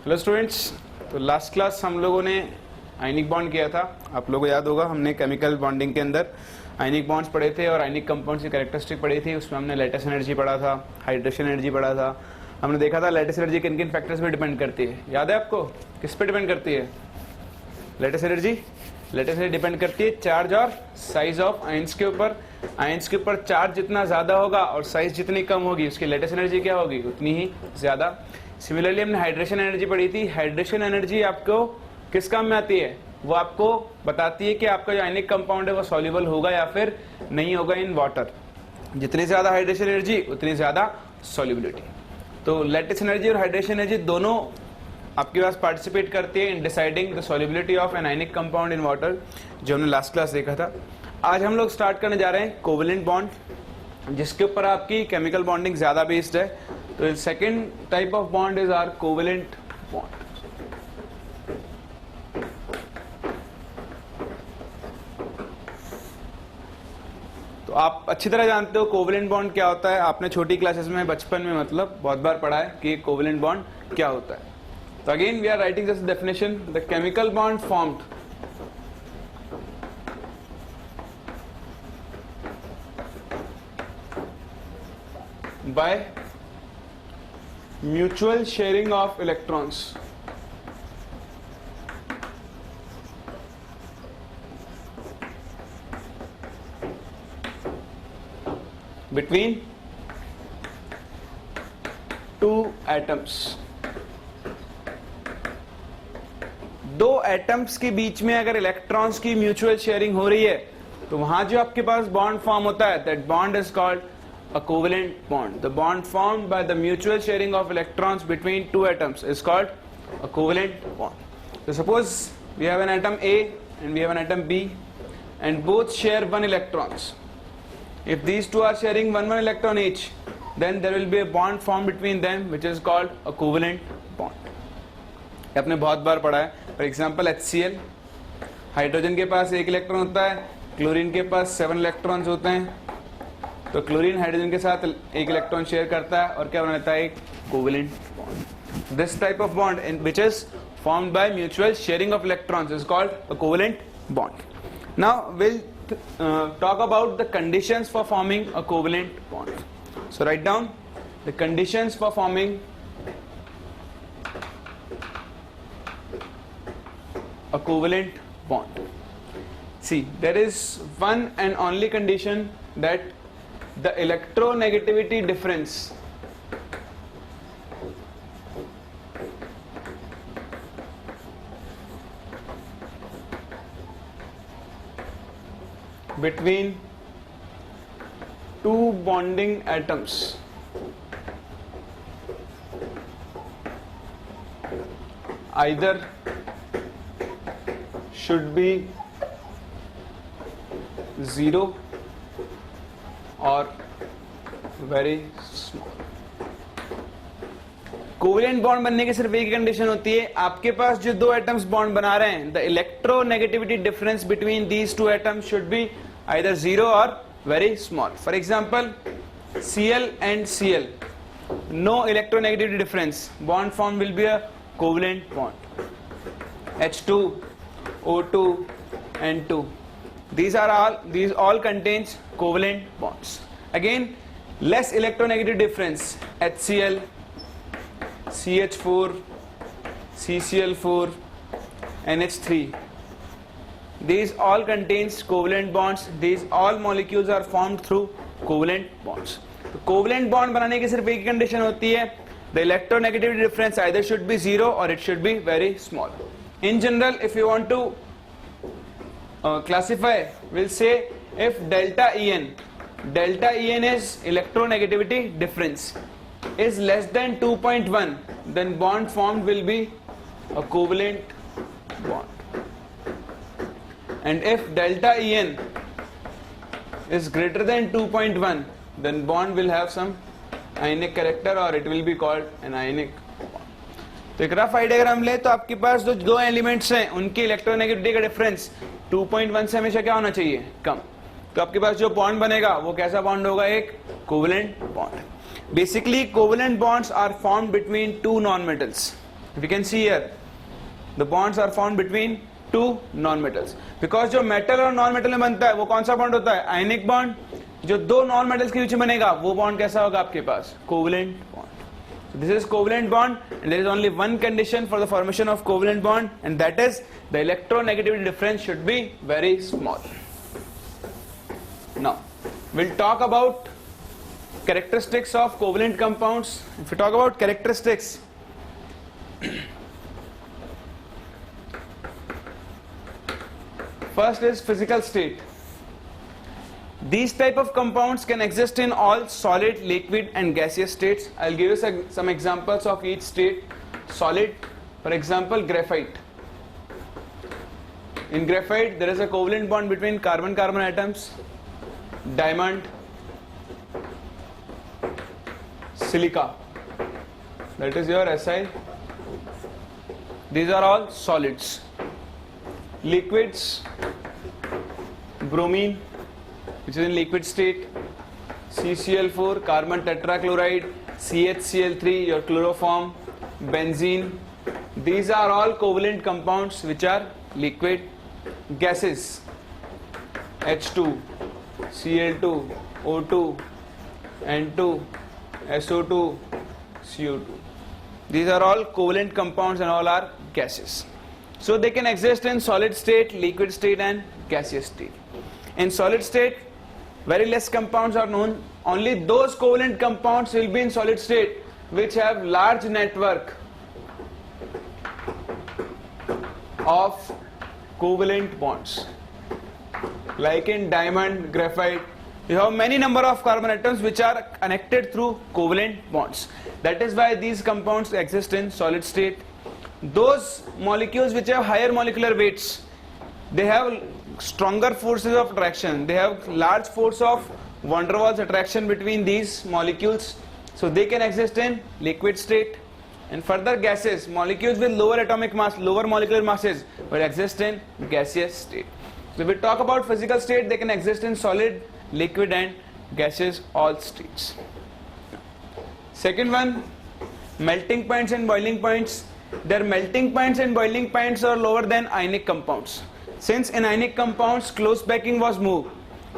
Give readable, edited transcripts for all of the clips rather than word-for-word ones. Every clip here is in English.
Hello students, तो last class हम लोगों ने आयनिक बॉन्ड किया था। आप लोगों को याद होगा, हमने केमिकल बॉन्डिंग के अंदर आयनिक बॉन्ड्स पढ़े थे और आयनिक कंपाउंड्स की कैरेक्टरिस्टिक पढ़ी थी। उसमें हमने लैटिस एनर्जी पढ़ा था, हाइड्रेशन एनर्जी पढ़ा था। हमने देखा था लैटिस एनर्जी किन किन फैक्टर्स पे डिपेंड करती है। याद है आपको, किस पे डिपेंड करती है lattice energy? Lattice energy depend करती है चार्ज और साइज ऑफ आयंस के ऊपर। आयंस के ऊपर चार्ज जितना ज्यादा होगा और साइज जितनी कम होगी, उसकी लैटिस एनर्जी क्या होगी? उतनी ही ज्यादा। सिमिलरली हमने हाइड्रेशन एनर्जी पढ़ी थी। हाइड्रेशन एनर्जी आपको किस काम में आती है? वो आपको बताती है कि आपका जो आयनिक कंपाउंड है वो सॉल्युबल होगा या फिर नहीं होगा इन वाटर। जितनी ज्यादा हाइड्रेशन एनर्जी उतनी ज्यादा सॉल्युबिलिटी। तो लैटिस एनर्जी और हाइड्रेशन एनर्जी दोनों आपके पास पार्टिसिपेट करती है in deciding the solubility of an ionic compound in water, जो हमने लास्ट क्लास देखा था। आज हम लोग स्टार्ट करने जा रहे हैं कोवेलेंट बॉन्ड, जिसके ऊपर आपकी केमिकल बॉन्डिंग ज्यादा बेस्ड है। तो second type of bond is are covalent bond. तो आप अच्छी तरह जानते हो कोवेलेंट बॉन्ड क्या होता है। आपने छोटी क्लासेस में बचपन में मतलब बहुत बार पढ़ा है कि कोवेलेंट बॉन्ड क्या होता है। तो again we are writing this definition, the chemical bond formed by mutual sharing of electrons between two atoms। दो एटम्स के बीच में अगर इलेक्ट्रॉन्स की म्यूचुअल शेयरिंग हो रही है तो वहां जो आपके पास बॉन्ड फॉर्म होता है, that bond is called a covalent bond। The bond formed by the mutual sharing of electrons between two atoms is called a covalent bond। So suppose we have an atom A and we have an atom B and both share one electrons। If these two are sharing one electron each, then there will be a bond formed between them which is called a covalent bond। आपने बहुत बार पढ़ा है। For example HCl, hydrogen के पास एक electron होता है, chlorine के पास 7 electrons होते हैं। तो क्लोरीन हाइड्रोजन के साथ एक इलेक्ट्रॉन शेयर करता है और क्या बनाता है? एक covalent bond. This type of bond in which is formed by mutual sharing of electrons is called a covalent bond. Now will talk about the conditions for forming a covalent bond. So write down the conditions for forming a covalent bond। See, there is one and only condition, that the electronegativity difference between two bonding atoms either should be 0 और very small. Covalent bond बनने की सिर्फ एक condition होती है, आपके पास जो दो एटम्स बॉन्ड बना रहे हैं, the electronegativity difference between these two atoms should be either 0 और very small. For example Cl and Cl, no electronegativity difference, bond form will be a covalent bond। H2, O2 and 2, these all contains covalent bonds। Again, less electronegative difference, HCl, CH4, CCl4, NH3, these all contains covalent bonds। These all molecules are formed through covalent bonds। तो covalent bond बनाने की सिर्फ एक condition होती है, the electronegativity difference either should be 0 or it should be very small। In general, if you want to classify, we'll say if delta En is electronegativity difference is less than 2.1, then bond formed will be a covalent bond। And if delta En is greater than 2.1, then bond will have some ionic character or it will be called an ionic bond। तो एक rough idea अगर हम ले तो आपके पास जो दो elements हैं उनकी इलेक्ट्रोनेगेटिविटी का डिफरेंस 2.1 से हमेशा क्या होना चाहिए? कम। तो आपके पास जो बॉन्ड बनेगा वो कैसा बॉन्ड होगा? एक covalent bond. Basically covalent bonds are formed between two non metals. We can see here the bonds are found between two non-metals. Because जो metal और non-metal में बनता है वो कौन सा bond होता है? Ionic bond. जो दो non-metals के बीच में बनेगा वो bond कैसा होगा आपके पास? Covalent bond. So this is covalent bond, and there is only one condition for the formation of covalent bond, and that is the electronegativity difference should be very small. Now we'll talk about characteristics of covalent compounds. If we talk about characteristics, first is physical state. These type of compounds can exist in all solid, liquid and gaseous states. I'll give you some examples of each state. Solid, for example, graphite. In graphite there is a covalent bond between carbon-carbon atoms, diamond, silica, that is your Si. These are all solids. Liquids, bromine, which is in liquid state, CCl4, carbon tetrachloride, CHCl3, your chloroform, benzene. These are all covalent compounds which are liquid. Gases, H2, Cl2, O2, N2, SO2, CO2. These are all covalent compounds and all are gases. So they can exist in solid state, liquid state and gaseous state. In solid state, very less compounds are known. Only those covalent compounds will be in solid state which have large network of covalent bonds. Like in diamond, graphite, you have many number of carbon atoms which are connected through covalent bonds. That is why these compounds exist in solid state. Those molecules which have higher molecular weights, they have stronger forces of attraction. They have large force of van der Waals attraction between these molecules. So they can exist in liquid state. And further gases, molecules with lower atomic mass, lower molecular masses will exist in gaseous state. So if we talk about physical state, they can exist in solid, liquid and gaseous all states. Second one, melting points and boiling points. Their melting points and boiling points are lower than ionic compounds. Since in ionic compounds close packing was more,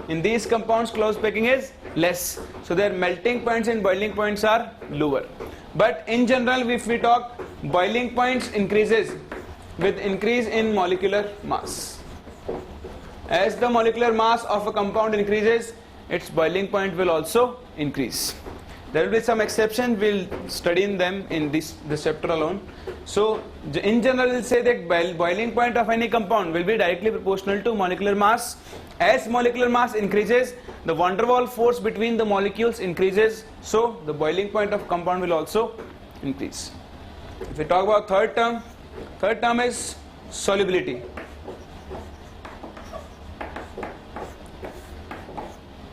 in these compounds close packing is less. So their melting points and boiling points are lower. But in general, if we talk, boiling points increases with increase in molecular mass. As the molecular mass of a compound increases, its boiling point will also increase. There will be some exceptions, we'll study in them in this chapter alone. So in general, we'll say that boiling point of any compound will be directly proportional to molecular mass. As molecular mass increases, the van der Waals force between the molecules increases, so the boiling point of compound will also increase. If we talk about third term is solubility.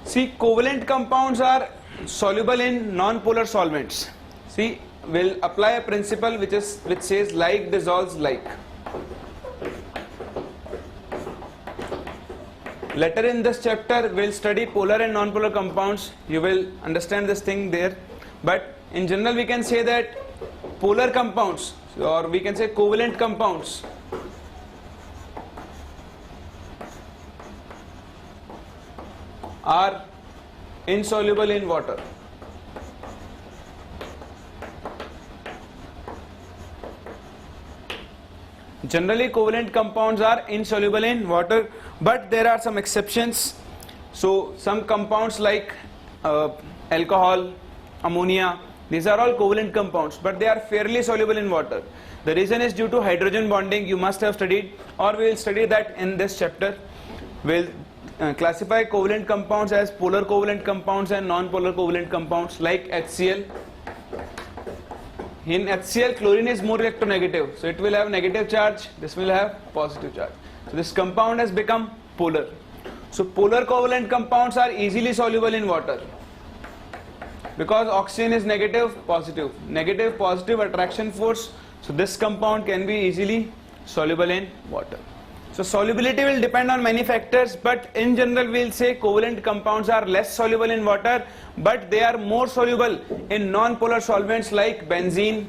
See, covalent compounds are soluble in non-polar solvents. See, we'll apply a principle which says like dissolves like. Later in this chapter, we'll study polar and non-polar compounds. You will understand this thing there. But in general, we can say that polar compounds, or we can say covalent compounds, are insoluble in water. Generally, covalent compounds are insoluble in water, but there are some exceptions. So some compounds like alcohol, ammonia, these are all covalent compounds, but they are fairly soluble in water. The reason is due to hydrogen bonding. You must have studied, or we will study that in this chapter. We'll classify covalent compounds as polar covalent compounds and non-polar covalent compounds like HCl. In HCl, chlorine is more electronegative, so it will have negative charge, this will have positive charge. So this compound has become polar. So polar covalent compounds are easily soluble in water because oxygen is negative, positive. Negative, positive attraction force, so this compound can be easily soluble in water. So solubility will depend on many factors, but in general we will say covalent compounds are less soluble in water, but they are more soluble in non-polar solvents like benzene,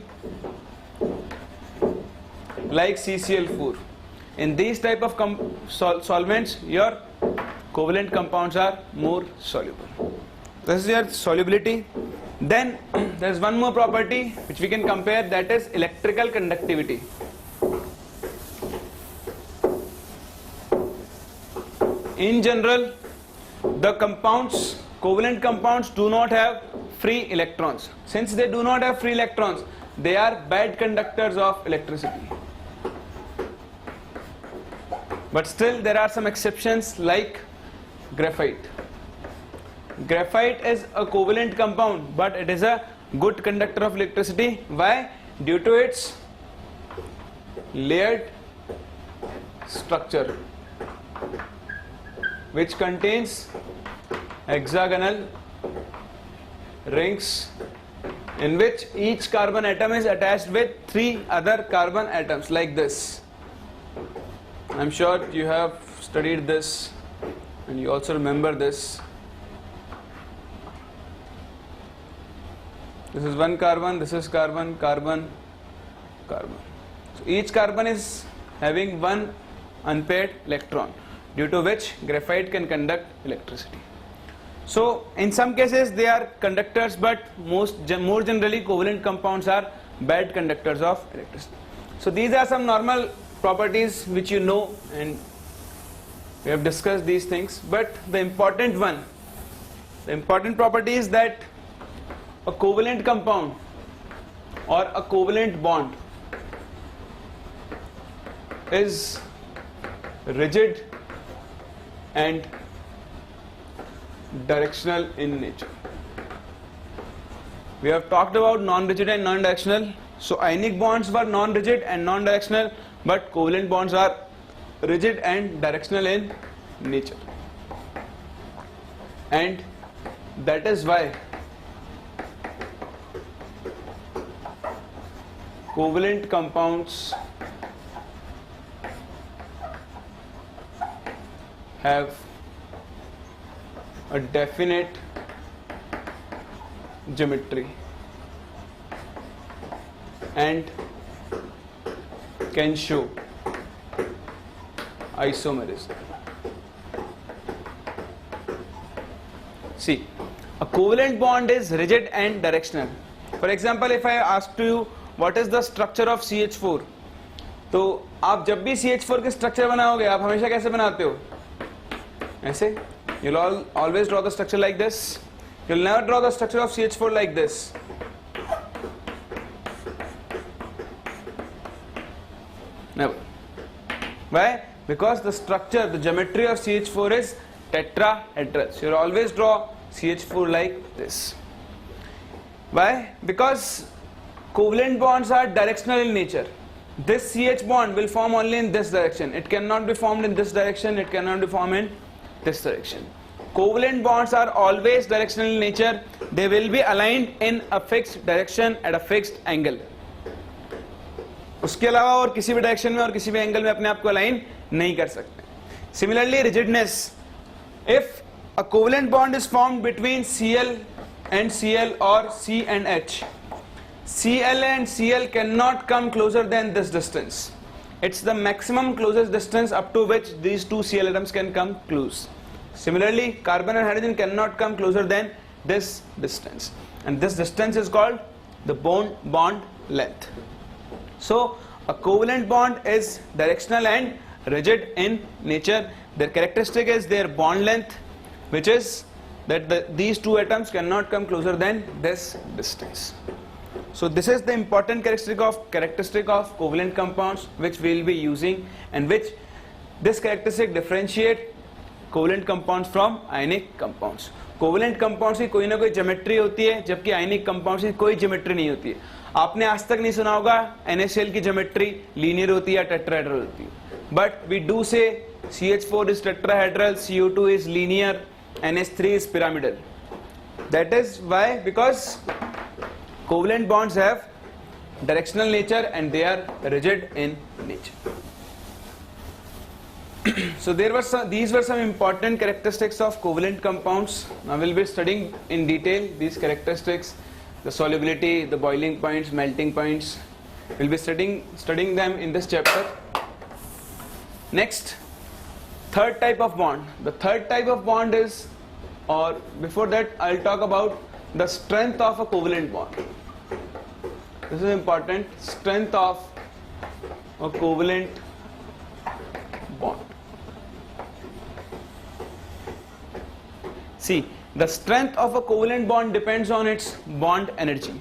like CCl4. In these type of solvents, your covalent compounds are more soluble. This is your solubility. Then there is one more property which we can compare, that is electrical conductivity. In general, the compounds, covalent compounds, do not have free electrons. Since they do not have free electrons, they are bad conductors of electricity. But still there are some exceptions like graphite. Graphite is a covalent compound, but it is a good conductor of electricity. Why? Due to its layered structure, which contains hexagonal rings in which each carbon atom is attached with 3 other carbon atoms like this. I'm sure you have studied this and you also remember this. This is one carbon, this is carbon, carbon, carbon. So each carbon is having one unpaired electron, due to which graphite can conduct electricity. So in some cases they are conductors, but more generally covalent compounds are bad conductors of electricity. So these are some normal properties which you know, and we have discussed these things. But the important one, the important property is that a covalent compound or a covalent bond is rigid and directional in nature. We have talked about non-rigid and non-directional. So ionic bonds were non-rigid and non-directional, but covalent bonds are rigid and directional in nature. And that is why covalent compounds have a definite geometry and can show isomerism. See, a covalent bond is rigid and directional. For example, if I ask you what is the structure of CH4, तो आप जब भी CH4 के structure बनाओगे आप हमेशा कैसे बनाते हो? ऐसे? You'll always draw the structure like this. You'll never draw the structure of CH4 like this. Never. Why? Because the structure, the geometry of CH4 is tetrahedral. So you'll always draw CH4 like this. Why? Because covalent bonds are directional in nature. This CH bond will form only in this direction. It cannot be formed in this direction. It cannot be formed in this direction. Covalent bonds are always directional in nature. They will be aligned in a fixed direction at a fixed angle. उसके अलावा और किसी भी direction में और किसी भी angle में अपने आप को अलाइन नहीं कर सकते. Similarly, rigidness. If a covalent bond is formed between Cl and Cl or C and H, Cl and Cl cannot come closer than this distance. It's the maximum closest distance up to which these two Cl atoms can come close. Similarly, carbon and hydrogen cannot come closer than this distance, and this distance is called the bond length. So a covalent bond is directional and rigid in nature. Their characteristic is their bond length, which is that these two atoms cannot come closer than this distance. So this is the important characteristic of covalent compounds which we will be using, and which this characteristic differentiate covalent compounds from ionic compounds. Covalent compounds की कोई ना कोई geometry होती है, जबकि ionic compounds की कोई geometry नहीं होती है. आपने आज तक नहीं सुना होगा NaCl की ज्योमेट्री लीनियर होती है या टेट्राहेड्रल होती है, बट वी डू से CH4 is tetrahedral, CO2 is linear, NH3 is pyramidal. That is why, because covalent bonds have directional nature and they are rigid in nature. So these were some important characteristics of covalent compounds. Now we'll be studying in detail these characteristics, the solubility, the boiling points, melting points, We'll be studying them in this chapter. Next, third type of bond. The third type of bond is, or before that I'll talk about the strength of a covalent bond. This is important, strength of a covalent bond. See, the strength of a covalent bond depends on its bond energy.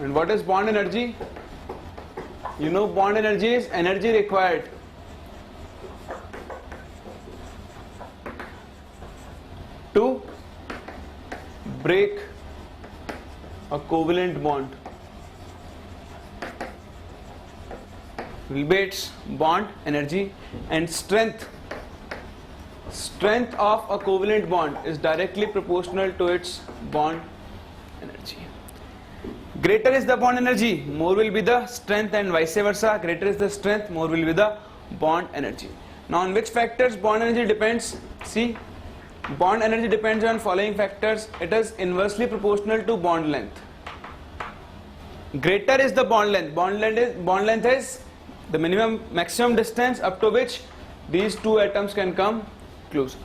And what is bond energy? You know, bond energy is energy required to break a covalent bond. Will be its bond energy, and strength of a covalent bond is directly proportional to its bond energy. Greater is the bond energy, more will be the strength, and vice versa. Greater is the strength, more will be the bond energy. Now, on which factors bond energy depends? See, bond energy depends on following factors. It is inversely proportional to bond length. Greater is the bond length. Bond length is the maximum distance up to which these two atoms can come closer.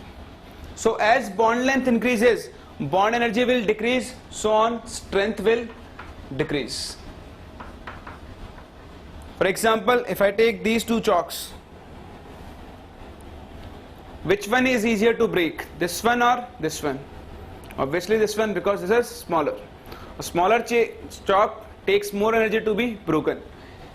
So as bond length increases, bond energy will decrease, so on strength will decrease. For example, if I take these two chalks, which one is easier to break, this one or this one? Obviously this one, because this is smaller. A smaller chalk takes more energy to be broken.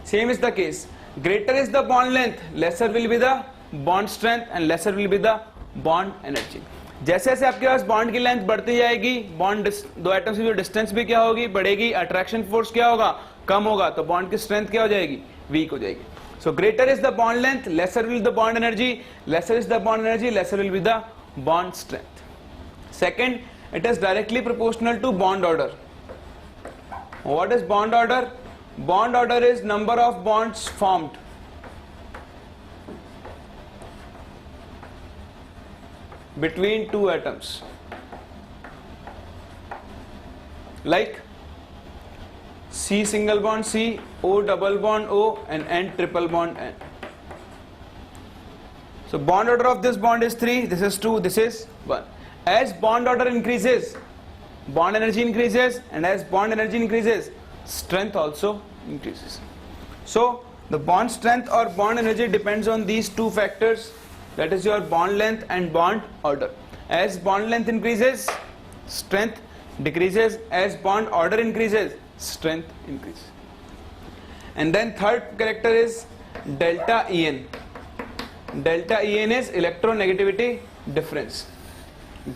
Same is the case. Greater is the bond length, lesser will be the bond strength and lesser will be the bond energy. जैसे जैसे आपके पास bond की length बढ़ती जाएगी, bond दो atoms की जो distance भी क्या होगी, बढ़ेगी, अट्रैक्शन फोर्स क्या होगा, कम होगा, तो बॉन्ड की स्ट्रेंथ क्या हो जाएगी, वीक हो जाएगी. So greater is the bond length, lesser will be the bond energy, lesser is the bond energy, lesser will be the bond strength. Second, it is directly proportional to bond order. What is bond order? Bond order is number of bonds formed. Between two atoms. Like C single bond C, O double bond O, and N triple bond N. So bond order of this bond is 3, this is 2, this is 1. As bond order increases, bond energy increases, and as bond energy increases, strength also increases. So the bond strength or bond energy depends on these two factors, that is your bond length and bond order. As bond length increases, strength decreases. As bond order increases, strength increases. And then third character is delta En. Delta En is electronegativity difference.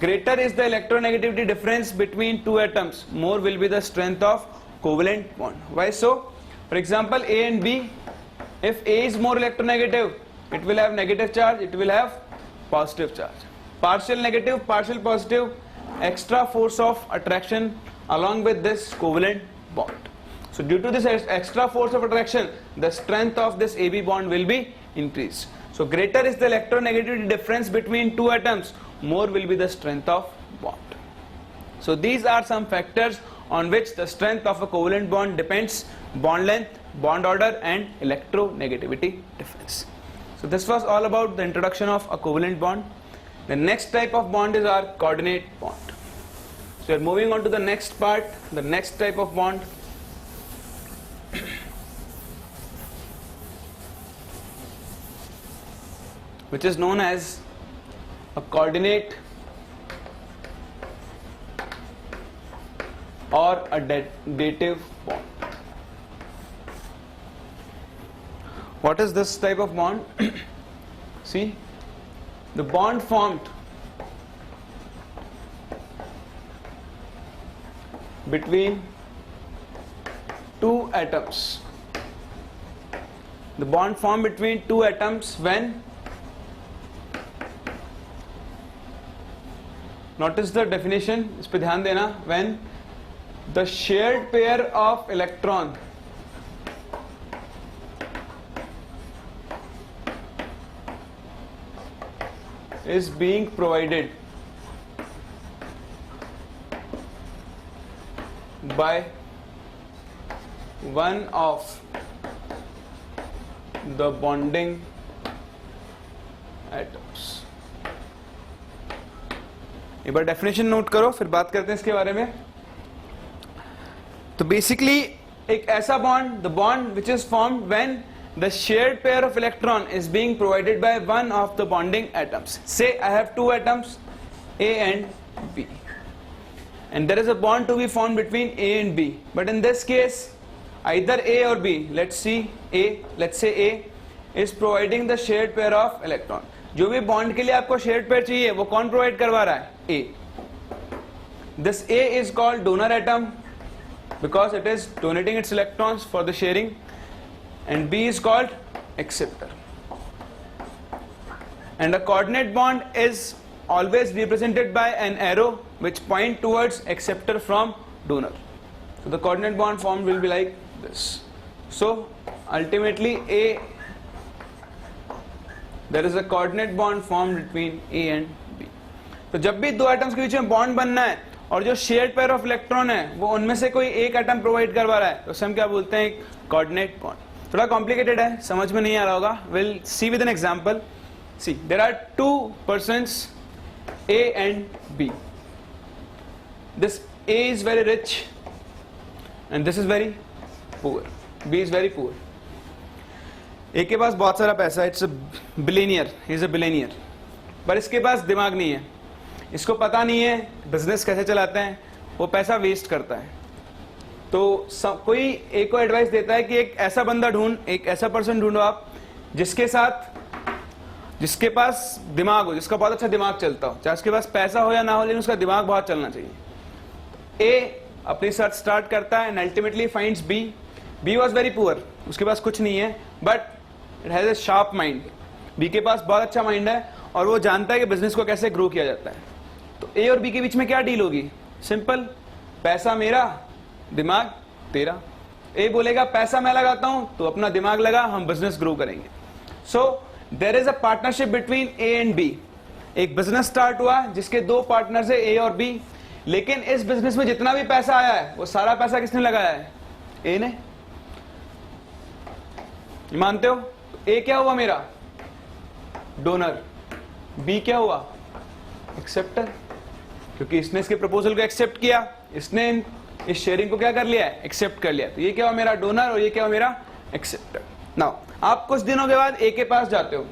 Greater is the electronegativity difference between two atoms, more will be the strength of covalent bond. Why so? For example, A and B, if A is more electronegative, it will have negative charge, it will have positive charge. Partial negative, partial positive, extra force of attraction along with this covalent bond. So due to this extra force of attraction, the strength of this AB bond will be increased. So greater is the electronegativity difference between two atoms, more will be the strength of bond. So these are some factors on which the strength of a covalent bond depends: bond length, bond order, and electronegativity difference. So this was all about the introduction of a covalent bond. The next type of bond is our coordinate bond. So we are moving on to the next part, the next type of bond. Which is known as a coordinate or a dative bond. What is this type of bond? See, the bond formed between two atoms. The bond formed between two atoms when, notice the definition, इस पे ध्यान देना, when the shared pair of electron is being provided by one of the bonding atoms. एक बार definition note करो, फिर बात करते हैं इसके बारे में. तो बेसिकली एक ऐसा bond, the bond which is formed when the shared pair of electron is being provided by one of the bonding atoms. Say I have two atoms A and B, and there is a bond to be formed between A and B, but in this case either A or B, let's say A is providing the shared pair of electron. जो भी bond के लिए आपको shared pair चाहिए वो कौन provide करवा रहा है? A. This A is called donor atom because it is donating its electrons for the sharing, and B is called acceptor. And a coordinate bond is always represented by an arrow which point towards acceptor from donor. So the coordinate bond formed will be like this. So ultimately there is a coordinate bond formed between A and B. तो जब भी दो atoms के बीच में bond बनना है और जो शेयर्ड पेयर ऑफ इलेक्ट्रॉन है वो उनमें से कोई एक एटम प्रोवाइड करवा रहा है, तो उसे हम क्या बोलते हैं? Coordinate bond. थोड़ा कॉम्प्लिकेटेड है, समझ में नहीं आ रहा होगा. Will see with an example. See there are two persons A and B. This A is very rich and this is very poor. B is very poor. A के पास बहुत सारा पैसा है, it's a billionaire, he is a billionaire, पर इसके पास दिमाग नहीं है, इसको पता नहीं है बिजनेस कैसे चलाते हैं, वो पैसा वेस्ट करता है. तो कोई एक को एडवाइस देता है कि एक ऐसा बंदा ढूंढ, एक ऐसा पर्सन ढूंढो आप जिसके पास दिमाग हो, जिसका बहुत अच्छा दिमाग चलता हो, चाहे उसके पास पैसा हो या ना हो, लेकिन उसका दिमाग बहुत चलना चाहिए. ए अपनी सर्च स्टार्ट करता है and ultimately finds B. B was very poor, उसके पास कुछ नहीं है, but it has a sharp mind. B के पास बहुत अच्छा माइंड है और वो जानता है कि बिजनेस को कैसे ग्रो किया जाता है. तो ए और बी के बीच में क्या डील होगी? सिंपल, पैसा मेरा, दिमाग तेरा. ए बोलेगा पैसा मैं लगाता हूं, तो अपना दिमाग लगा, हम बिजनेस ग्रो करेंगे. So there is a partnership between A and B. एक बिजनेस स्टार्ट हुआ जिसके दो पार्टनर्स है, ए और बी, लेकिन इस बिजनेस में जितना भी पैसा आया है वो सारा पैसा किसने लगाया है? ए ने. मानते हो? ए क्या हुआ मेरा? डोनर. बी क्या हुआ? एक्सेप्टर, क्योंकि इसने इसके प्रपोजल को एक्सेप्ट किया, इसने इस शेयरिंग को क्या कर लिया है? एक्सेप्ट कर लिया. तो ये क्या हुआ मेरा? डोनर, और ये क्या हुआ मेरा? एक्सेप्टर. नाउ आप कुछ दिनों के बाद ए के पास जाते हो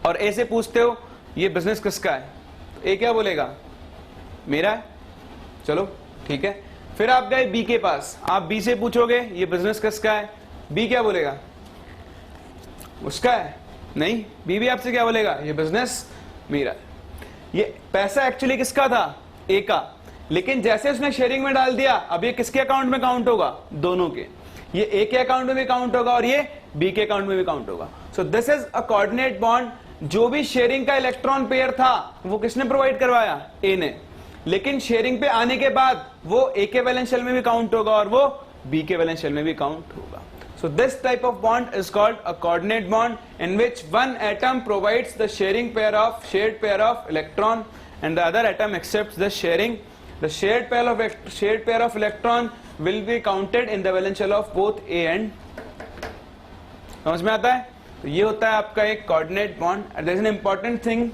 और ए से पूछते हो ये बिजनेस किसका है? तो ए क्या बोलेगा? मेरा है. चलो ठीक है. फिर आप गए बी के पास, आप बी से पूछोगे ये बिजनेस किसका है? बी क्या बोलेगा? उसका है. नहीं, बी भी आपसे क्या बोलेगा? ये बिजनेस मेरा है. ये पैसा एक्चुअली किसका था? ए का, लेकिन जैसे उसने शेयरिंग में डाल दिया, अब ये किसके अकाउंट में काउंट होगा? दोनों के. ये ए के अकाउंट में भी काउंट होगा और ये बी के अकाउंट में भी काउंट होगा. So this is a coordinate bond. जो भी शेयरिंग का इलेक्ट्रॉन पेयर था वो किसने प्रोवाइड करवाया? ए ने. लेकिन शेयरिंग पे आने के बाद वो ए के वैलेंस शेल में भी काउंट होगा और वो बी के वैलेंस शेल में भी काउंट होगा. So this type of bond is called a coordinate bond in which one atom provides the shared pair of electron and the other atom accepts the sharing. The shared pair of electron will be counted in the valence shell of both A and. समझ में आता है? तो ये होता है आपका एक coordinate bond. And there is an important thing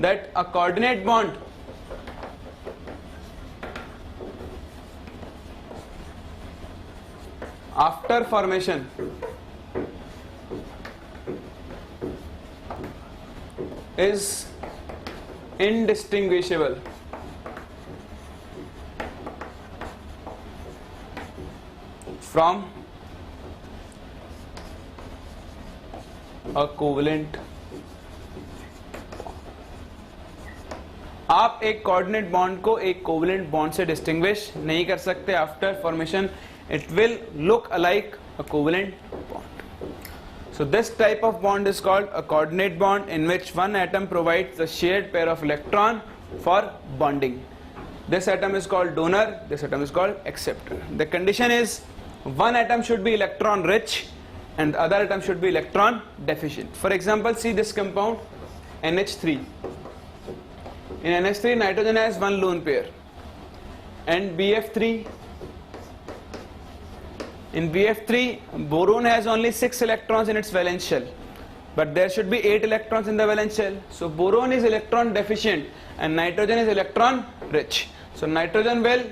that a coordinate bond after formation is indistinguishable from a covalent. आप एक कोऑर्डिनेट बॉन्ड को एक कोवलेंट बॉन्ड से डिस्टिंग्विश नहीं कर सकते after formation. It will look alike a covalent bond. So this type of bond is called a coordinate bond in which one atom provides the shared pair of electron for bonding. This atom is called donor, this atom is called acceptor. The condition is one atom should be electron rich and the other atom should be electron deficient. For example, see this compound NH3. In NH3 nitrogen has one lone pair and BF3 In BF3, boron has only 6 electrons in its valence shell, but there should be 8 electrons in the valence shell. So boron is electron deficient and nitrogen is electron rich. So nitrogen will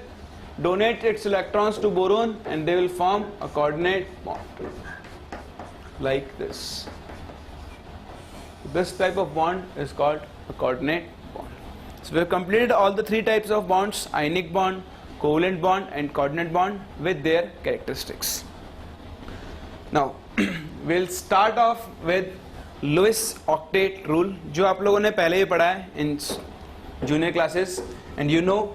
donate its electrons to boron and they will form a coordinate bond like this. This type of bond is called a coordinate bond. So we have completed all the 3 types of bonds: ionic bond, covalent bond and coordinate bond with their characteristics. Now we'll start off with Lewis octet rule, जो आप लोगों ने पहले ही पढ़ा है in junior classes, and you know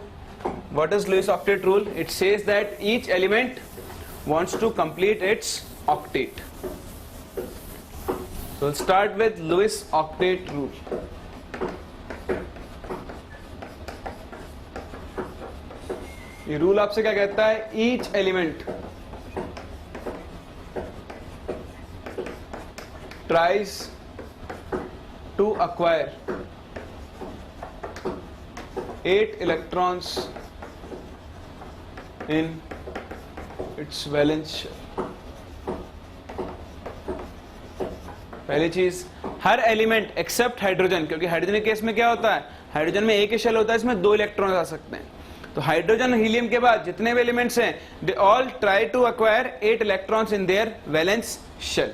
what is Lewis octet rule. It says that each element wants to complete its octet. So we'll start with Lewis octet rule. ये rule आपसे क्या कहता है? Each element tries to acquire 8 electrons in its valence shell. पहली चीज, हर element accept hydrogen, क्योंकि hydrogen के case में क्या होता है, हाइड्रोजन में एक ही शेल होता है, इसमें 2 इलेक्ट्रॉन आ सकते हैं. तो हाइड्रोजन हीलियम के बाद जितने भी एलिमेंट्स हैं, they all try to acquire 8 electrons in their valence shell,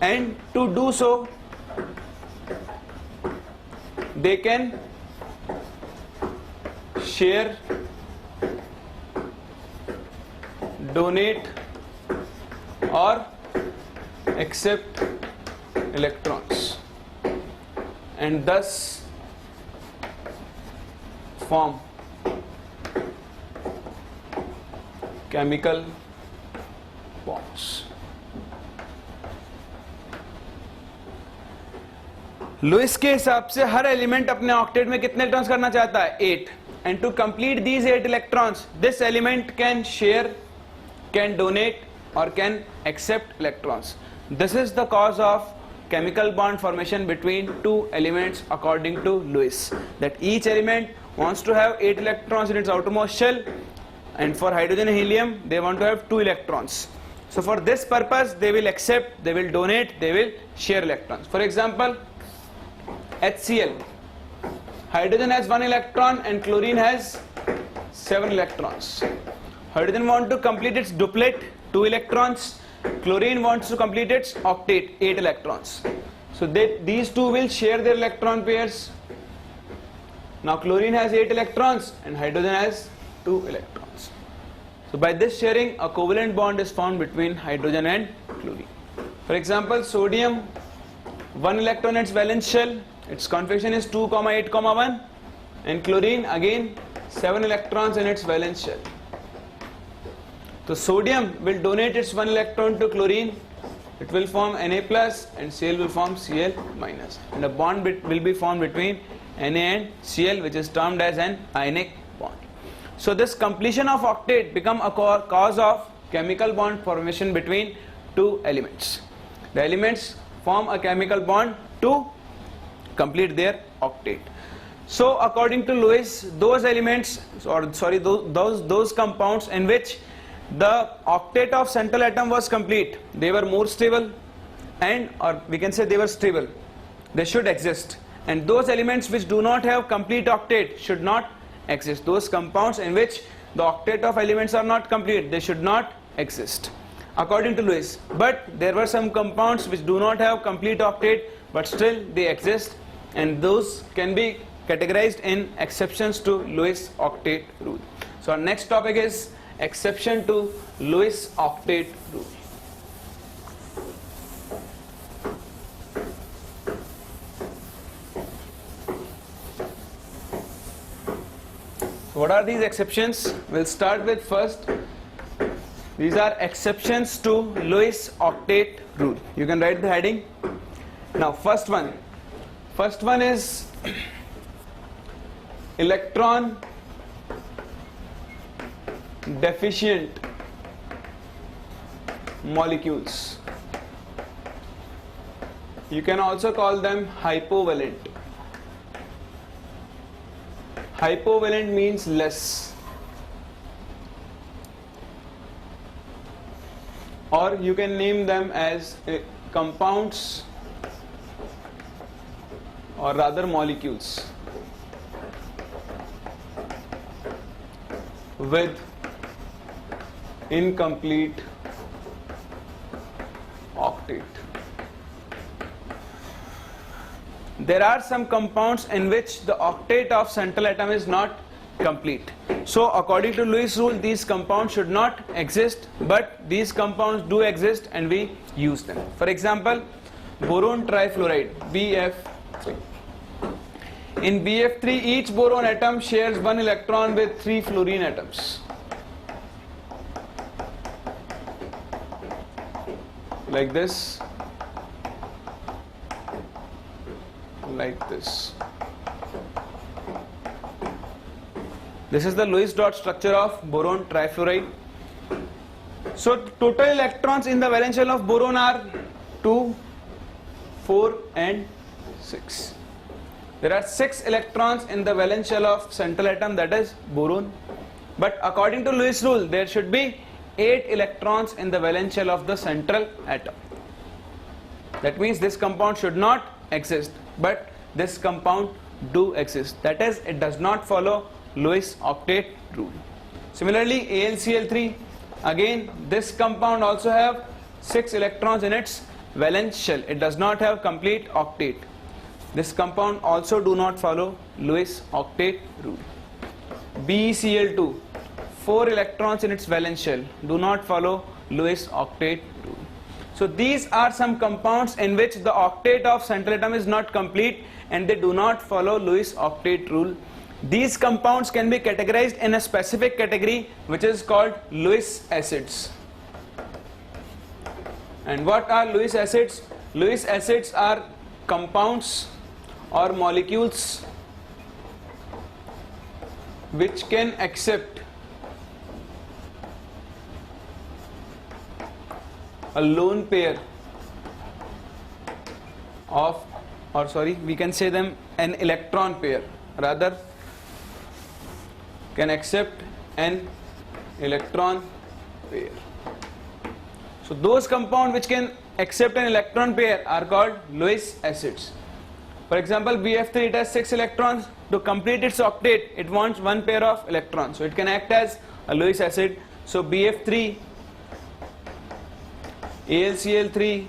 and to do so they can share, donate or accept electrons and thus form chemical bonds. Lewis के हिसाब से हर एलिमेंट अपने octet में कितने इलेक्ट्रॉन्स करना चाहता है? 8. And to complete these 8 electrons, this element can share, can donate or can accept electrons. This is the cause of chemical bond formation between 2 elements according to Lewis, that each element wants to have 8 electrons in its outermost shell, and for hydrogen and helium they want to have 2 electrons. So for this purpose they will accept, they will donate, they will share electrons. For example, HCl, hydrogen has 1 electron and chlorine has 7 electrons. Hydrogen wants to complete its duplet, 2 electrons. Chlorine wants to complete its octet, 8 electrons. So these two will share their electron pairs. Now chlorine has 8 electrons and hydrogen has 2 electrons. So by this sharing, a covalent bond is formed between hydrogen and chlorine. For example, sodium, 1 electron in its valence shell, its configuration is 2, 8, 1, and chlorine again 7 electrons in its valence shell. So sodium will donate its 1 electron to chlorine, it will form Na plus and Cl will form Cl minus, and a bond will be formed between Na and Cl, which is termed as an ionic bond. So this completion of octet become a cause of chemical bond formation between 2 elements. The elements form a chemical bond to complete their octet. So according to Lewis, those elements, or sorry, those compounds in which the octet of central atom was complete, they were more stable, and or we can say they were stable, they should exist. And those elements which do not have complete octet should not exist. Those compounds in which the octet of elements are not complete, they should not exist according to Lewis. But there were some compounds which do not have complete octet but still they exist, and those can be categorized in exceptions to Lewis octet rule. So our next topic is exception to Lewis octet rule. What are these exceptions? We'll start with first. These are exceptions to Lewis octet rule. You can write the heading. Now first one is electron deficient molecules. You can also call them hypovalent. Hypovalent means less. or you can name them as compounds or rather molecules with incomplete octet. There are some compounds in which the octet of central atom is not complete. So according to Lewis rule, these compounds should not exist, but these compounds do exist and we use them. For example, boron trifluoride, BF3. In BF3, each boron atom shares one electron with 3 fluorine atoms. Like this, like this. This is the Lewis dot structure of boron trifluoride. So total electrons in the valence shell of boron are 2, 4 and 6. There are 6 electrons in the valence shell of central atom, that is boron. But according to Lewis rule, there should be 8 electrons in the valence shell of the central atom. That means this compound should not exist, but this compound do exist. That is, it does not follow Lewis octet rule. Similarly, AlCl3, again this compound also have 6 electrons in its valence shell. It does not have complete octet. This compound also do not follow Lewis octet rule. BeCl2, 4 electrons in its valence shell, do not follow Lewis octet rule. So these are some compounds in which the octet of central atom is not complete and they do not follow Lewis octet rule. These compounds can be categorized in a specific category which is called Lewis acids. And what are Lewis acids? Lewis acids are compounds or molecules which can accept a lone pair of, or sorry, we can say them an electron pair, rather can accept an electron pair. So those compounds which can accept an electron pair are called Lewis acids. For example, BF3, it has 6 electrons. To complete its octet, it wants one pair of electrons, so it can act as a Lewis acid. So BF3, AlCl3,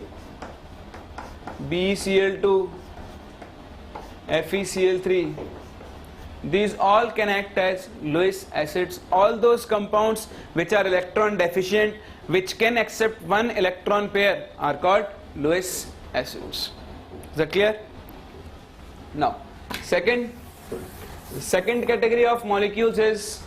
BeCl2, FeCl3, these all can act as Lewis acids. All those compounds which are electron deficient, which can accept one electron pair, are called Lewis acids. Is that clear? Now, second category of molecules is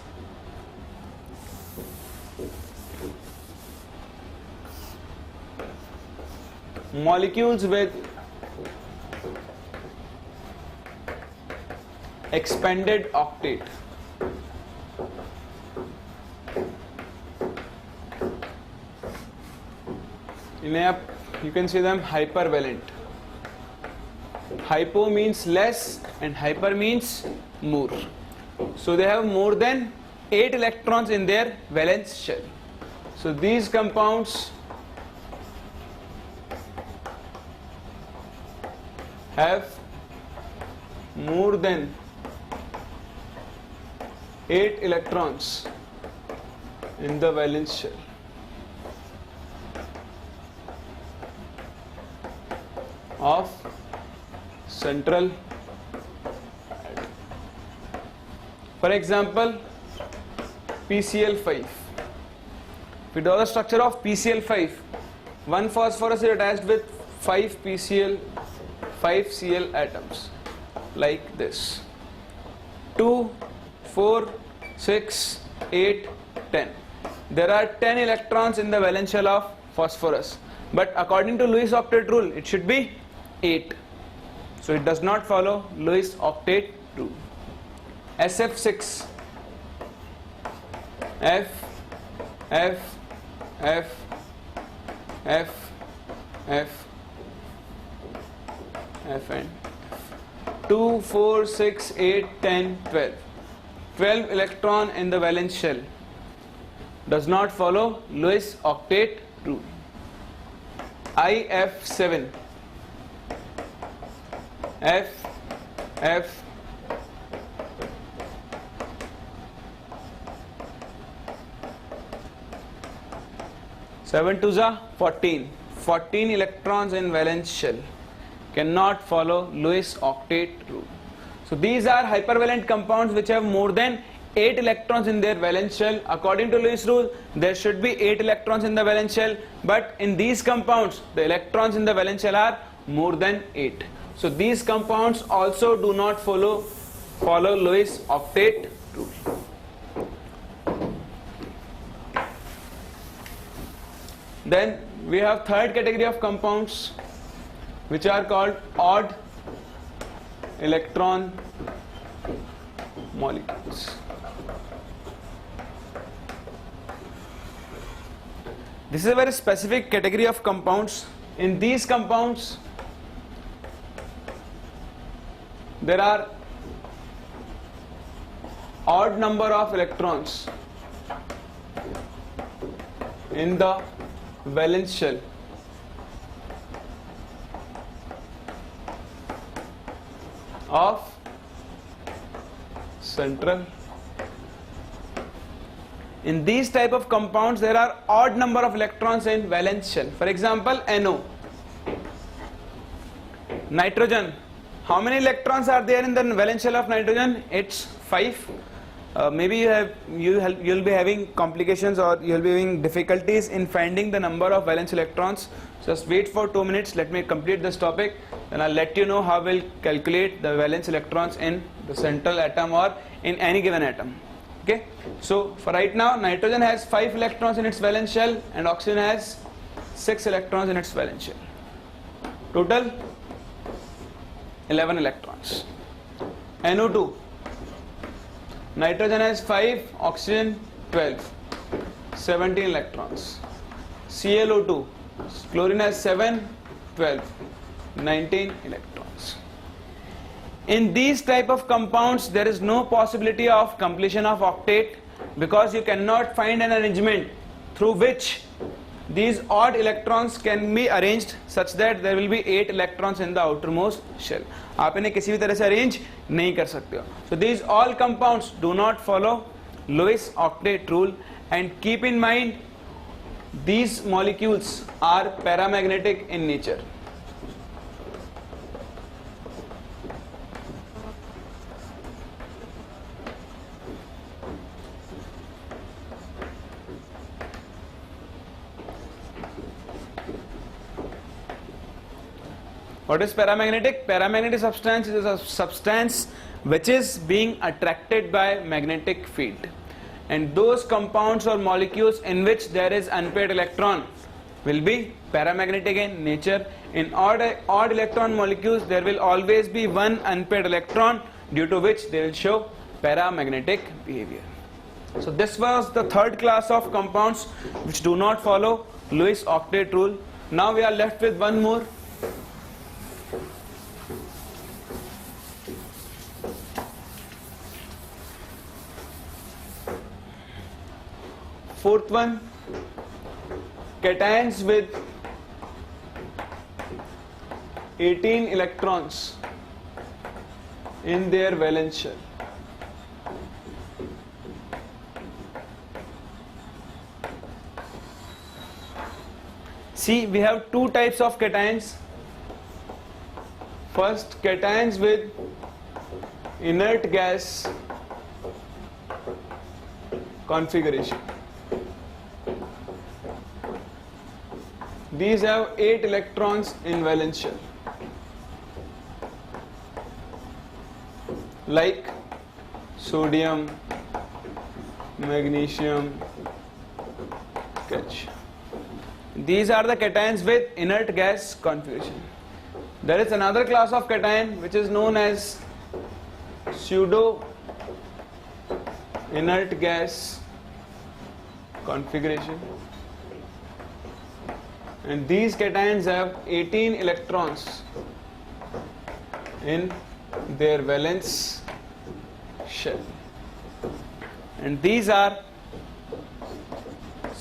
molecules with expanded octet. You can see them hypervalent. Hypo means less and hyper means more. So they have more than 8 electrons in their valence shell. So these compounds have more than 8 electrons in the valence shell. Of central atom. For example, PCl5. If we draw the structure of PCl5, one phosphorus is attached with 5 Cl atoms, like this. 2, 4, 6, 8, 10. There are 10 electrons in the valence shell of phosphorus, but according to Lewis octet rule, it should be 8. So it does not follow Lewis octet rule. SF6, F, F, F, F, F, F and 2, 4, 6, 8, 10, 12. 12 electron in the valence shell does not follow Lewis octet rule. IF7, F 7 2s are 14. 14 electrons in valence shell cannot follow Lewis octet rule. So these are hypervalent compounds which have more than 8 electrons in their valence shell. According to Lewis rule, there should be 8 electrons in the valence shell, but in these compounds, the electrons in the valence shell are more than 8. So these compounds also do not follow Lewis octet rule. Then we have third category of compounds which are called odd electron molecules. This is a very specific category of compounds. In these compounds, there are odd number of electrons in the valence shell of central. In these type of compounds, there are odd number of electrons in valence shell. For example, NO, nitrogen. How many electrons are there in the valence shell of nitrogen? It's 5. Maybe you'll be having complications, or you'll be having difficulties in finding the number of valence electrons. Just wait for 2 minutes. Let me complete this topic, then I'll let you know how we'll calculate the valence electrons in the central atom or in any given atom. Okay. So for right now, nitrogen has 5 electrons in its valence shell, and oxygen has 6 electrons in its valence shell. Total 11 electrons. NO2. Nitrogen has 5, oxygen 12, 17 electrons. ClO2, chlorine has 7, 12, 19 electrons. In these type of compounds, there is no possibility of completion of octet, because you cannot find an arrangement through which these odd electrons can be arranged such that there will be 8 electrons in the outermost shell. आप इन्हें किसी भी तरह से arrange नहीं कर सकते हो. So these all compounds do not follow Lewis octet rule, and keep in mind these molecules are paramagnetic in nature. What is paramagnetic? Paramagnetic substance is a substance which is being attracted by magnetic field, and those compounds or molecules in which there is unpaired electron will be paramagnetic in nature. In odd electron molecules, there will always be one unpaired electron, due to which they will show paramagnetic behavior. So this was the third class of compounds which do not follow Lewis octet rule. Now we are left with one more. Fourth one, cations with 18 electrons in their valence shell. See, we have two types of cations. First, cations with inert gas configuration. These have 8 electrons in valence shell, like sodium, magnesium, calcium. These are the cations with inert gas configuration. There is another class of cation which is known as pseudo inert gas configuration, and these cations have 18 electrons in their valence shell, and these are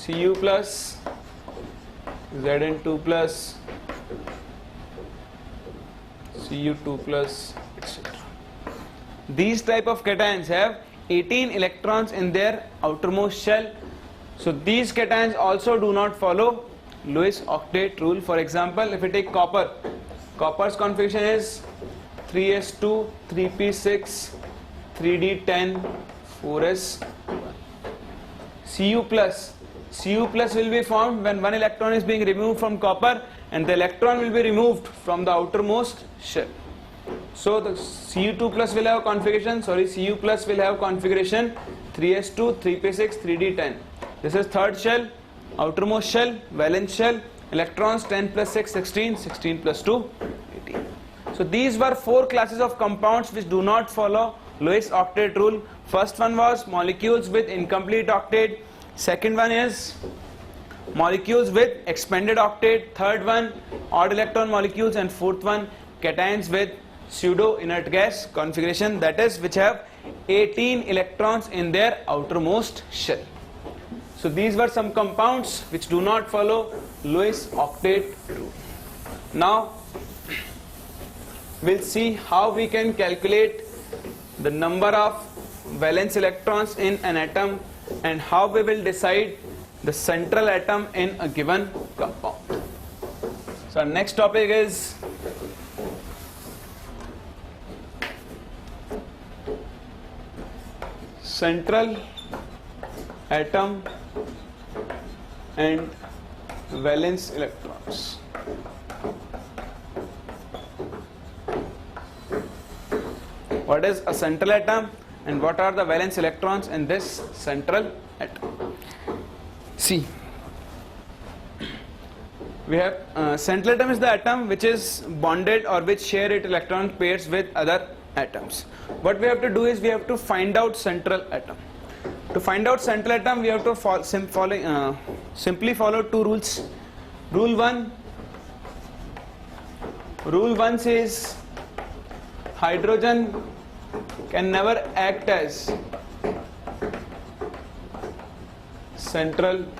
Cu plus Zn2 plus, Cu2 plus, etc. These type of cations have 18 electrons in their outermost shell. So these cations also do not follow Lewis octet rule. For example, if we take copper, copper's configuration is 3s2, 3p6, 3d10, 4s1. Cu plus will be formed when one electron is being removed from copper and the electron will be removed from the outermost shell. So the Cu2 plus will have configuration, Cu plus will have configuration 3s2, 3p6, 3d10. This is third shell, outermost shell, valence shell, electrons 10 plus 6, 16, 16 plus 2, 18. So these were four classes of compounds which do not follow Lewis octet rule. First one was molecules with incomplete octet. Second one is molecules with expanded octet. Third one, odd electron molecules. And fourth one, cations with pseudo inert gas configuration, that is, which have 18 electrons in their outermost shell. So these were some compounds which do not follow Lewis octet rule. Now we'll see how we can calculate the number of valence electrons in an atom and how we will decide the central atom in a given compound. So our next topic is central atom and valence electrons. What is a central atom and what are the valence electrons in this central atom? See, we have central atom is the atom which is bonded or which share its electron pairs with other atoms. What we have to do is we have to find out central atom. To find out central atom, we have to simply follow two rules. Rule 1 says hydrogen can never act as central atom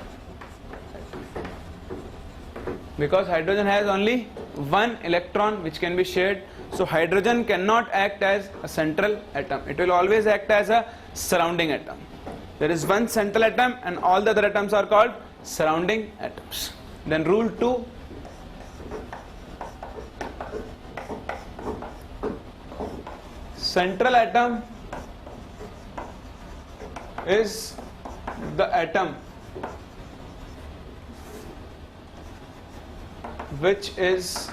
because hydrogen has only one electron which can be shared. So hydrogen cannot act as a central atom. It will always act as a surrounding atom. There is one central atom and all the other atoms are called surrounding atoms. Then rule 2, central atom is the atom which is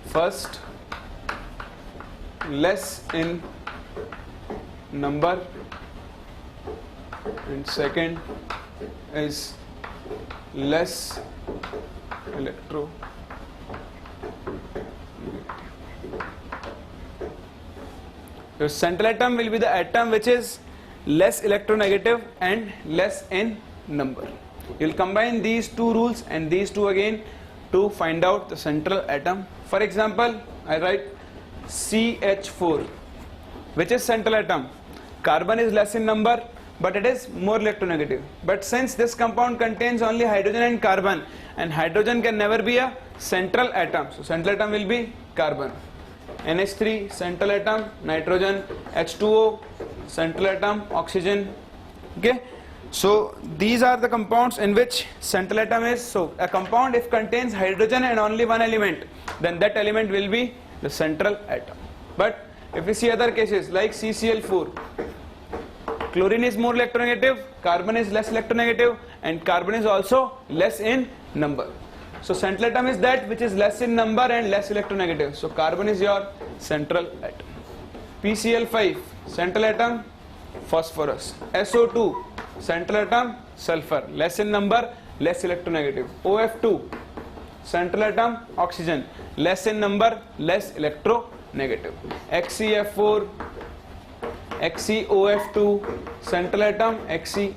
first less in number and second is less electro. Your central atom will be the atom which is less electronegative and less in number. You will combine these two rules and these two again to find out the central atom. For example, I write CH4, which is central atom. Carbon is less in number, but it is more electronegative. But since this compound contains only hydrogen and carbon, and hydrogen can never be a central atom, so central atom will be carbon. NH3 central atom, nitrogen, H2O central atom, oxygen. Okay, so these are the compounds in which central atom is. So a compound if contains hydrogen and only one element, then that element will be the central atom. But if we see other cases like CCl4, chlorine is more electronegative, carbon is less electronegative, and carbon is also less in number. So central atom is that which is less in number and less electronegative. So carbon is your central atom. PCl5, central atom, phosphorus. SO2, central atom, sulfur, less in number, less electronegative. OF2, central atom, oxygen, less in number, less electronegative. XeF4, XeOF2, central atom, Xe.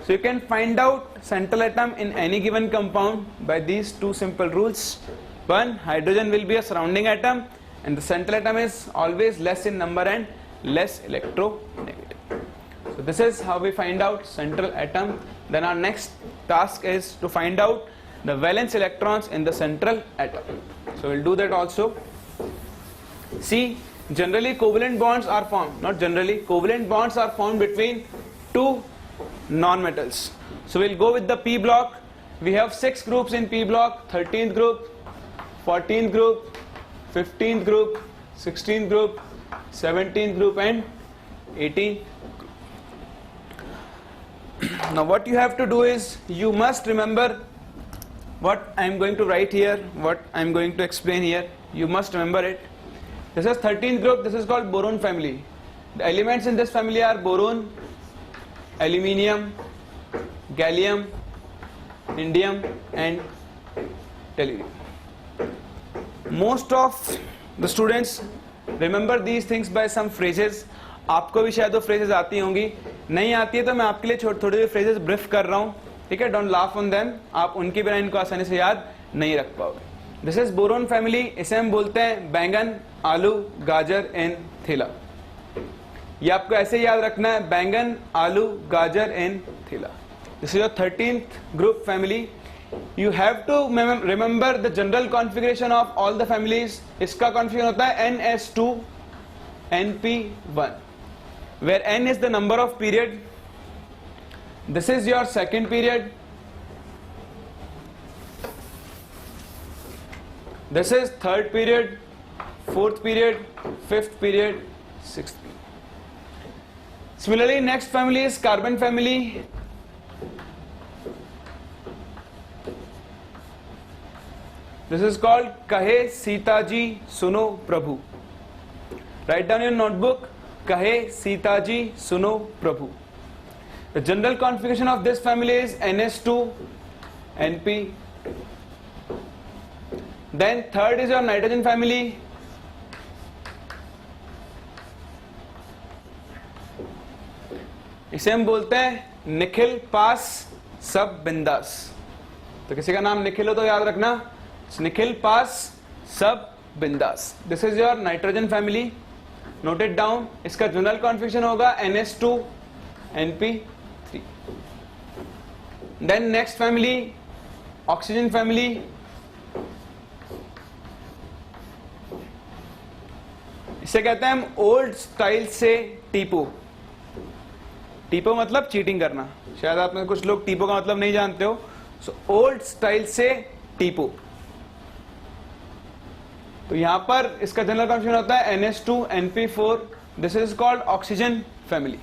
So you can find out central atom in any given compound by these two simple rules. One, hydrogen will be a surrounding atom and the central atom is always less in number and less electronegative. So So this is how we find out central atom. Then our next task is to find out the valence electrons in the central atom. So we'll do that also. See, generally covalent bonds are formed, not generally, covalent bonds are formed between two non-metals. So we'll go with the P block. We have 6 groups in P block: 13th group, 14th group, 15th group, 16th group, 17th group and 18th group. Now what you have to do is, you must remember what I am going to write here, what I am going to explain here. You must remember it. This is 13th group. This is called boron family. The elements in this family are boron, aluminium, gallium, indium and tellurium. Most of the students remember these things by some phrases. आपको भी शायद वो phrases आती होंगी, नहीं आती है तो मैं आपके लिए थोड़ी phrases brief कर रहा हूँ, ठीक है? Don't laugh on them. आप उनके बिना इनको आसानी से याद नहीं रख पाओगे. This is boron family. इसे हम बोलते हैं बैंगन, आलू, गाजर एंड थीला. ये आपको ऐसे याद रखना है, बैंगन, आलू, गाजर and थीला. This is your 13th group family. You have to remember the general configuration of all the families. इसका configuration होता है NS2 NP1, where N is the number of period. This is your second period. This is third period, fourth period, fifth period, sixth period. Similarly, next family is carbon family. This is called Kahe Sita Ji Suno Prabhu. Write down your notebook. Kahe Sita Ji Suno Prabhu. The general configuration of this family is NS2 NP. Then third is your nitrogen family. इसे हम बोलते हैं निखिल पास सब बिंदास. तो किसी का नाम निखिल हो तो याद रखना, निखिल पास सब बिंदास. This is your nitrogen family. Note it down. इसका जनरल कॉन्फिगरेशन होगा NS2 NP3. Then next family oxygen family. इसे कहते हैं हम ओल्ड स्टाइल से टीपो. टीपो मतलब चीटिंग करना. शायद आप में कुछ लोग टीपो का मतलब नहीं जानते हो. सो ओल्ड स्टाइल से टीपो. तो यहां पर इसका जनरल कॉन्फिगरेशन होता है NS2 NP4. This is called oxygen family.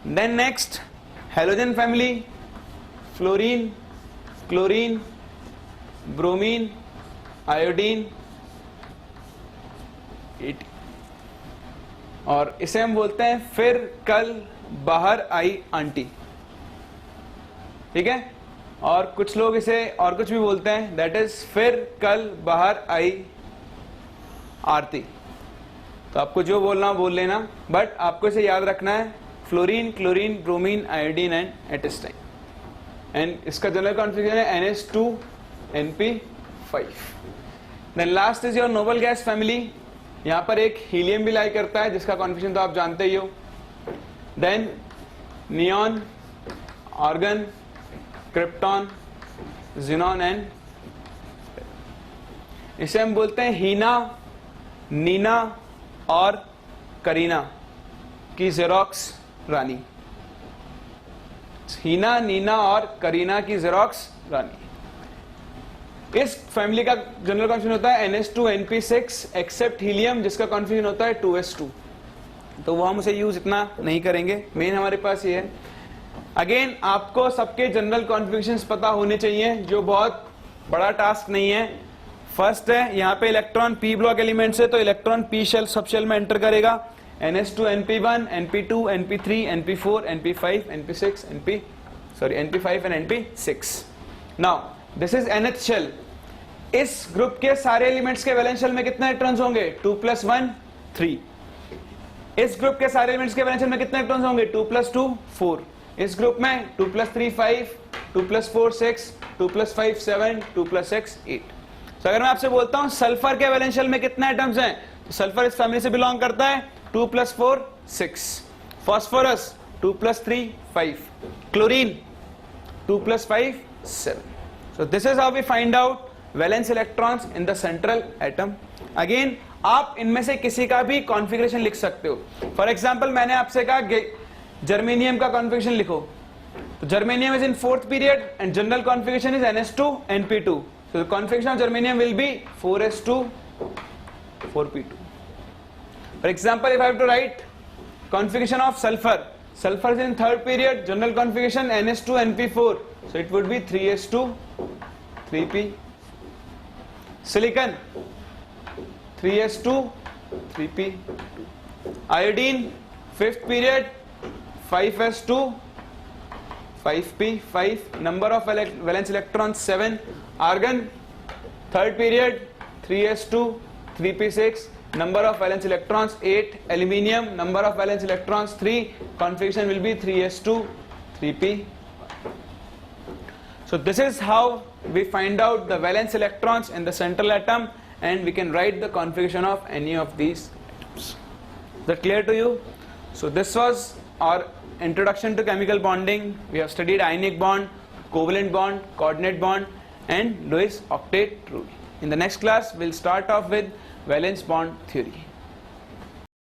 Then next halogen family. Fluorine, chlorine, bromine, iodine, और इसे हम बोलते हैं फिर कल बाहर आई आंटी. ठीक है? और कुछ लोग इसे और कुछ भी बोलते हैं, दैट इज फिर कल बाहर आई आरती. तो आपको जो बोलना बोल लेना, बट आपको इसे याद रखना है fluorine, chlorine, bromine, iodine and astatine. And इसका जनरल कॉन्फिगरेशन है NS2 NP5. Then last is your noble gas family. यहां पर एक हीलियम भी लाई करता है जिसका कॉन्फिगरेशन तो आप जानते ही हो. Then neon, argon, krypton, xenon and इसे हम बोलते हैं हीना, नीना और करीना की जेरोक्स रानी. हीना, नीना और करीना की जेरोक्स रानी. इस फैमिली का जनरल कॉन्फिगरेशन होता है NS2 NP6 एक्सेप्ट हीलियम जिसका कॉन्फिगरेशन होता है 2s2. तो वो हम उसे यूज इतना नहीं करेंगे. मेन हमारे पास ये है. अगेन आपको सबके जनरल कॉन्फिगरेशंस पता होने चाहिए, जो बहुत बड़ा टास्क नहीं है. फर्स्ट है यहाँ पे इलेक्ट्रॉन P ब्लॉक एलिमेंट से, तो electron P shell subshell में एंटर करेगा. NS2 NP1 NP2 NP3 NP4 NP5 NP6 NP5 and NP6. Now this is nth shell. इस ग्रुप के सारे एलिमेंट्स के वैलेंस शेल में कितने इलेक्ट्रॉन्स होंगे? 2 + 1 3. इस ग्रुप के सारे एलिमेंट्स के वैलेंस शेल में कितने इलेक्ट्रॉन्स होंगे? 2 + 2 4. इस ग्रुप में 2 + 3 5, 2 + 4 6, 2 + 5 7, 2 + 6 8. तो अगर मैं आपसे बोलता हूं सल्फर के वैलेंस शेल में कितने एटम्स हैं, तो सल्फर इस फैमिली से बिलोंग करता है. 2 + 4 6. phosphorus 2 plus 3 5, chlorine 2 plus 5 7. So this is how we find out valence electrons in the central atom. Again आप इनमें से किसी का भी कॉन्फ़िगरेशन लिख सकते हो. फॉर एग्जाम्पल मैंने आपसे कहा जर्मेनियम का कॉन्फ़िगरेशन लिखो, तो germanium is in fourth period and general configuration is NS2 NP2. So the configuration of germanium will be 4s2 4p2. For example, if I have to write configuration of sulfur, sulfur is in third period, general configuration NS2 NP4, so it would be 3s2 3p. Silicon 3s2 3p. Iodine fifth period 5s2 5p 5. Number of valence electrons 7. Argon third period 3s2 3p6. Number of valence electrons 8. Aluminium number of valence electrons 3. Configuration will be 3s2 3p. So this is how we find out the valence electrons in the central atom, and we can write the configuration of any of these atoms. Is that clear to you? So this was our introduction to chemical bonding. We have studied ionic bond, covalent bond, coordinate bond, and Lewis octet rule. In the next class, we'll start off with valence bond theory.